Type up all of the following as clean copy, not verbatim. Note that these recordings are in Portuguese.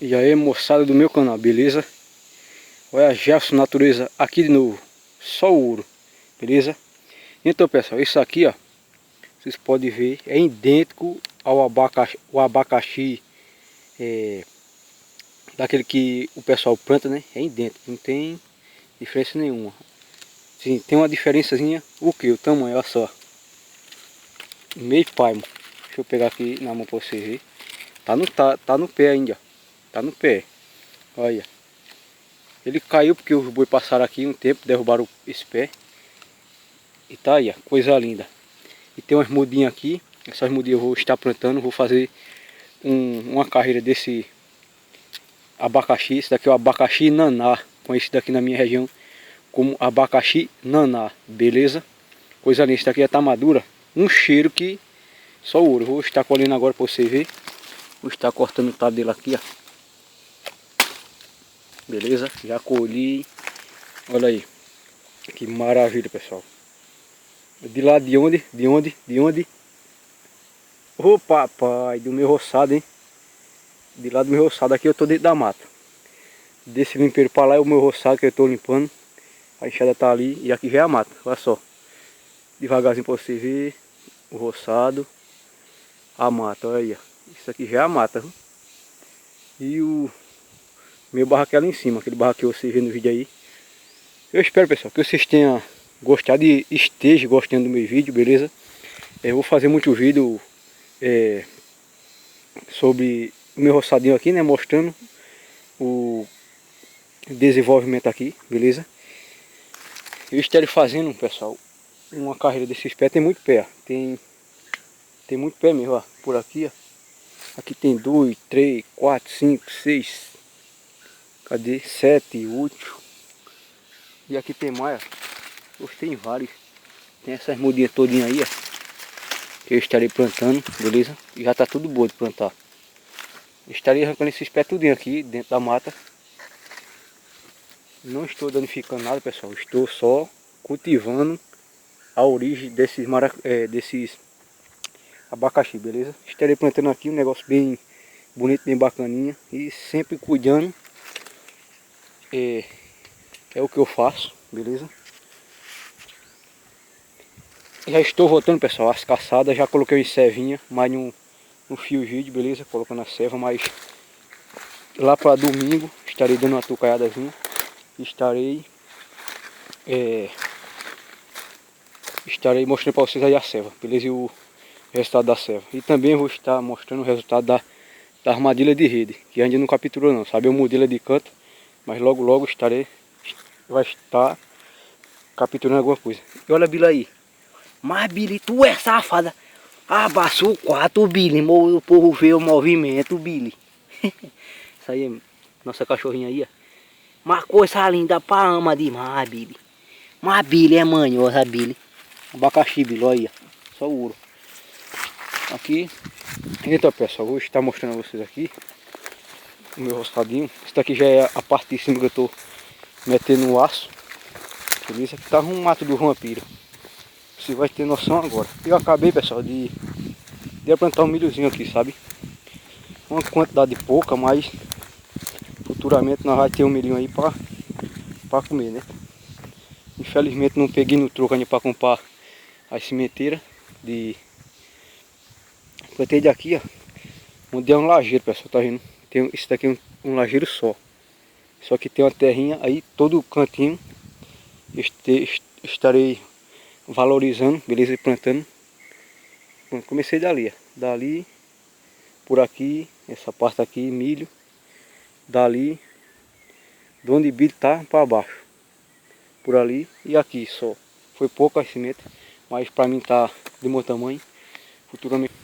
E aí, moçada do meu canal, beleza? Olha, Jefferson Natureza aqui de novo, só o ouro, beleza? Então, pessoal, isso aqui, ó, vocês podem ver, é idêntico ao abacaxi daquele que o pessoal planta, né? É idêntico, não tem diferença nenhuma. Sim, tem uma diferençazinha, o que? O tamanho, olha só. Meio palmo. Deixa eu pegar aqui na mão pra vocês verem. Tá no pé ainda, ó. Tá no pé. Olha. Ele caiu porque os boi passaram aqui um tempo, derrubaram esse pé. E tá aí, ó, coisa linda. E tem umas mudinhas aqui. Essas mudinhas eu vou estar plantando. Vou fazer uma carreira desse abacaxi. Esse daqui é o abacaxi naná. Conhecido aqui na minha região como abacaxi naná. Beleza? Coisa linda. Esse daqui já tá madura. Um cheiro que só ouro. Vou estar colhendo agora para você ver. Vou estar cortando o tato dele aqui, ó. Beleza? Já colhi. Olha aí. Que maravilha, pessoal. De lá de onde? De onde? De onde? Ô papai, do meu roçado, hein? De lá do meu roçado, aqui eu tô dentro da mata. Desse limpeiro pra lá é o meu roçado que eu tô limpando. A enxada tá ali e aqui já é a mata, olha só. Devagarzinho pra você ver o roçado. A mata, olha aí, ó. Isso aqui já é a mata, viu? E o meu barraco é lá em cima, aquele barraco que você vê no vídeo aí. Eu espero, pessoal, que vocês tenham gostado e estejam gostando do meu vídeo, beleza? Eu vou fazer muito vídeo sobre o meu roçadinho aqui, né? Mostrando o desenvolvimento aqui, beleza? Eu estarei fazendo, pessoal, uma carreira desses pés. Tem muito pé, tem muito pé mesmo, ó. Por aqui, ó. Aqui tem 2, 3, 4, 5, 6. Cadê? 7, 8. E aqui tem mais, ó. Tem vários. Tem essas mudinhas todinhas aí, ó. Que eu estarei plantando, beleza? E já tá tudo bom de plantar. Eu estarei arrancando esses pés tudinho aqui dentro da mata. Não estou danificando nada, pessoal. Estou só cultivando a origem desses abacaxi, beleza? Estarei plantando aqui um negócio bem bonito, bem bacaninha. E sempre cuidando. É o que eu faço, beleza? Já estou voltando, pessoal, as caçadas. Já coloquei em servinha, mais no fio vídeo, beleza? Colocando a serva, mas lá para domingo estarei dando uma tucaiadazinha. Estarei mostrando para vocês aí a serva, beleza? E o resultado da serva. E também vou estar mostrando o resultado da armadilha de rede, que ainda não capturou não, sabe? Eu mudei ela de canto, mas logo logo vai estar capturando alguma coisa. E olha a Bila aí. Mas Bila, tu é safada. Abaixou o quarto, Bila. O povo vê o movimento, Bila. Isso aí é nossa cachorrinha aí, ó. Mas coisa linda pra ama demais, Bila. Mas Bila é manhosa, Bila. Abacaxi, Bila, olha. Só ouro. Aqui. Então, pessoal, vou estar mostrando a vocês aqui o meu roçadinho. Isso daqui já é a parte de cima que eu tô metendo no aço. Beleza? Aqui tava um mato do vampiro. Você vai ter noção agora. Eu acabei, pessoal, de plantar um milhozinho aqui, sabe? Uma quantidade pouca, mas futuramente nós vamos ter um milhinho aí pra comer, né? Infelizmente não peguei no troco ainda pra comprar a sementeira de... Plantei daqui, ó. Onde é um lajeiro, pessoal, tá vendo? Esse daqui é um lajeiro só. Só que tem uma terrinha aí, todo cantinho. Estarei valorizando, beleza? E plantando. Comecei dali, ó. Dali, por aqui, essa parte aqui, milho. Dali, de onde o milho tá, para baixo. Por ali e aqui só. Foi pouca semente, mas para mim tá de bom tamanho. Futuramente.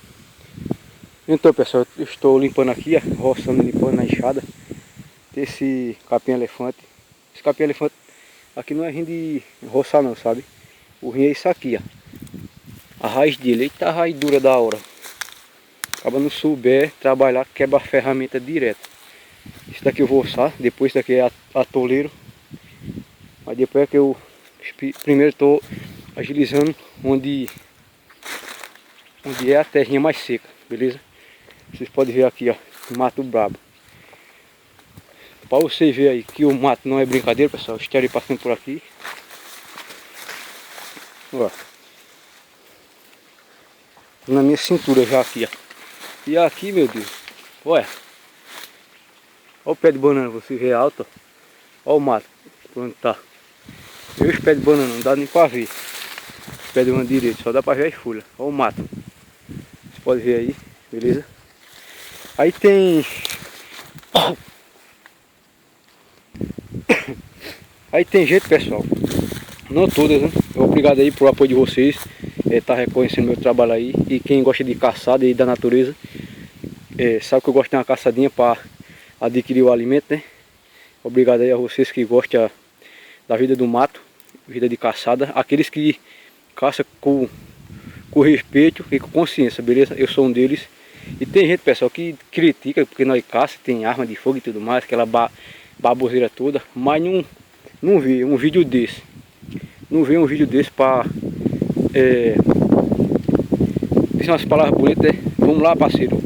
Então, pessoal, eu estou limpando aqui, ó, roçando, limpando na enxada. Esse capim-elefante. Esse capim-elefante aqui não é rim de roçar não, sabe? O rim é isso aqui, ó. A raiz dele, eita, a raiz dura da hora. Acaba não souber trabalhar, quebra a ferramenta direto. Esse daqui eu vou roçar, depois esse daqui é atoleiro. Mas depois é que eu primeiro estou agilizando onde é a terrinha mais seca, beleza? Vocês podem ver aqui, ó, mato brabo. Para vocês verem aí que o mato não é brincadeira, pessoal. Estarei passando por aqui. Ó. Na minha cintura já aqui, ó. E aqui, meu Deus. Olha. Olha o pé de banana, você vê alto. Olha o mato. Onde tá. E os pés de banana, não dá nem para ver. Os pés de banana direito, só dá para ver as folhas. Olha o mato. Você pode ver aí, beleza? Aí tem... Aí tem gente, pessoal, não todas, né? Obrigado aí por apoio de vocês, tá reconhecendo meu trabalho aí. E quem gosta de caçada e da natureza, sabe que eu gosto de uma caçadinha para adquirir o alimento, né? Obrigado aí a vocês que gostam da vida do mato, vida de caçada. Aqueles que caçam com respeito e com consciência, beleza? Eu sou um deles. E tem gente, pessoal, que critica porque nós caçamos, tem arma de fogo e tudo mais, aquela baboseira toda, mas não vê um vídeo desse. Não vê um vídeo desse para dizer umas palavras bonitas, né? Vamos lá, parceiro.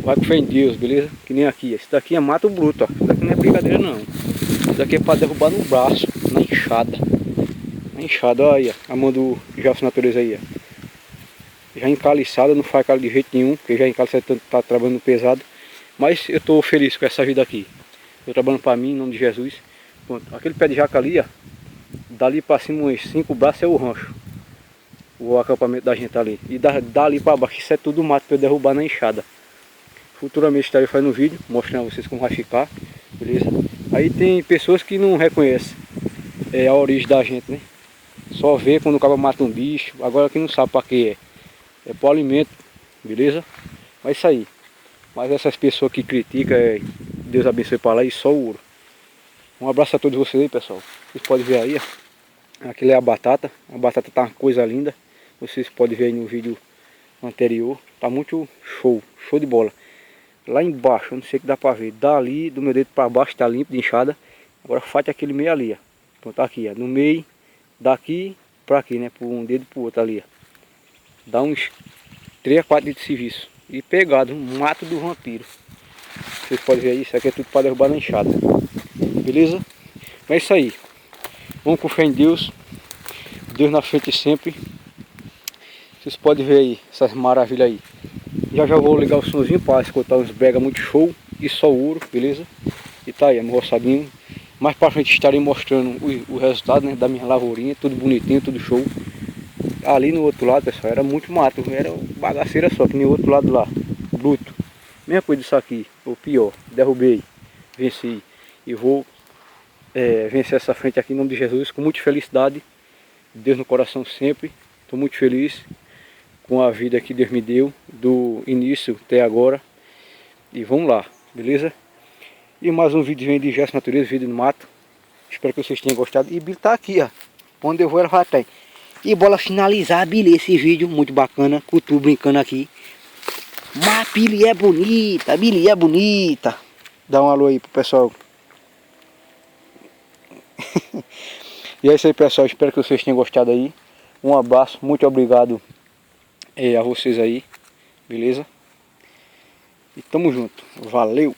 Vai com fé em Deus, beleza? Que nem aqui. Esse daqui é mato bruto, ó. Isso daqui não é brincadeira não. Isso daqui é para derrubar no braço, na enxada. Na enxada, olha aí, ó. A mão do Jasso Natureza aí, ó. Já encaliçada, não faz calo de jeito nenhum, porque já encaliçada tá trabalhando pesado. Mas eu tô feliz com essa vida aqui. Tô trabalhando para mim, em nome de Jesus. Pronto. Aquele pé de jaca ali, ó. Dali para cima uns 5 braços é o rancho. O acampamento da gente ali. E dali para baixo, isso é tudo mato para eu derrubar na enxada. Futuramente estarei fazendo um vídeo mostrando a vocês como vai ficar, beleza? Aí tem pessoas que não reconhecem a origem da gente, né? Só vê quando o cara mata um bicho, agora que não sabe para que é. É para o alimento, beleza? Mas isso aí. Mas essas pessoas que criticam, Deus abençoe para lá e só o ouro. Um abraço a todos vocês aí, pessoal. Vocês podem ver aí, ó. Aquilo é a batata. A batata tá uma coisa linda. Vocês podem ver aí no vídeo anterior. Tá muito show, show de bola. Lá embaixo, eu não sei o que dá pra ver. Dali, do meu dedo pra baixo, tá limpo de enxada. Agora falta aquele meio ali, ó. Então tá aqui, ó. No meio, daqui pra aqui, né? Por um dedo pro outro ali, ó. Dá uns 3 a 4 dias de serviço. E pegado, um mato do vampiro. Vocês podem ver aí, isso aqui é tudo para derrubar na enxada. Beleza? Mas é isso aí. Vamos com fé em Deus. Deus na frente sempre. Vocês podem ver aí, essas maravilhas aí. Já vou ligar o somzinho para escutar uns brega muito show. E só ouro, beleza? E tá aí, meu roçadinho. Mais pra frente estarei mostrando o resultado, né, da minha lavourinha. Tudo bonitinho, tudo show. Ali no outro lado, pessoal, era muito mato, era bagaceira só, que nem o outro lado lá, bruto. Mesma coisa disso aqui, ou pior, derrubei, venci. E vou vencer essa frente aqui em nome de Jesus, com muita felicidade. Deus no coração sempre. Estou muito feliz com a vida que Deus me deu, do início até agora. E vamos lá, beleza? E mais um vídeo de Jasso Natureza, vídeo no mato. Espero que vocês tenham gostado. E Billy tá aqui, ó. Onde eu vou, ela vai estar aí. E bora finalizar, Billy, esse vídeo muito bacana, com tu brincando aqui. Mas Billy é bonita, Billy é bonita. Dá um alô aí pro pessoal. E é isso aí, pessoal, espero que vocês tenham gostado aí. Um abraço, muito obrigado a vocês aí, beleza? E tamo junto, valeu!